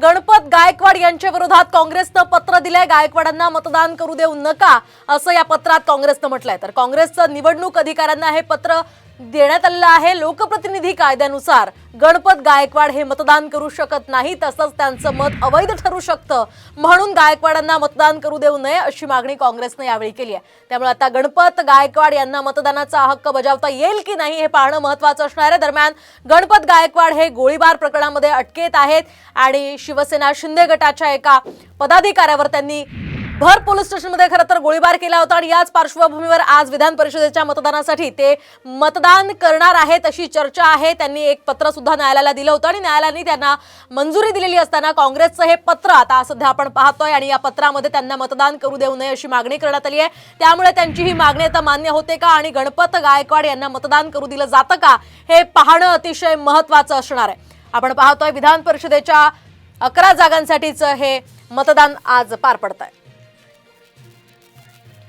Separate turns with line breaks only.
गणपत गायकवाड यांच्या विरोधात काँग्रेसनं पत्र दिलंय। गायकवाडांना मतदान करू देऊ नका असं या पत्रात काँग्रेसनं म्हटलंय। तर काँग्रेसचं निवडणूक अधिकाऱ्यांना हे पत्र देण्यात आलं आहे। लोकप्रतिनिधी कायद्यानुसार गणपत गायकवाड हे मतदान करू शकत नाही, तसंच त्यांचं मत अवैध ठरू शकतं, म्हणून गायकवाडांना मतदान करू देऊ नये अशी मागणी काँग्रेसने यावेळी केली आहे। त्यामुळे आता गणपत गायकवाड यांना मतदानाचा हक्क बजावता येईल की नाही हे पाहणं महत्त्वाचं असणार आहे। दरम्यान गणपत गायकवाड हे गोळीबार प्रकरणामध्ये अटकेत आहेत आणि शिवसेना शिंदे गटाच्या एका पदाधिकाऱ्यावर त्यांनी भर पोलीस स्टेशनमध्ये खरं तर गोळीबार केला होता आणि याच पार्श्वभूमीवर आज विधान परिषदेच्या मतदानासाठी ते मतदान करणार आहेत अशी चर्चा आहे। त्यांनी एक पत्र सुद्धा न्यायालयाला दिलं होतं आणि न्यायालयाने त्यांना मंजुरी दिलेली असताना काँग्रेसचं हे पत्र आता सध्या आपण पाहतोय आणि या पत्रामध्ये त्यांना मतदान करू देऊ नये अशी मागणी करण्यात आली आहे। त्यामुळे त्यांची ही मागणी आता मान्य होते का आणि गणपत गायकवाड यांना मतदान करू दिलं जातं का हे पाहणं अतिशय महत्त्वाचं असणार आहे। आपण पाहतोय विधान परिषदेच्या 11 जागांसाठीचं हे मतदान आज पार पडतंय।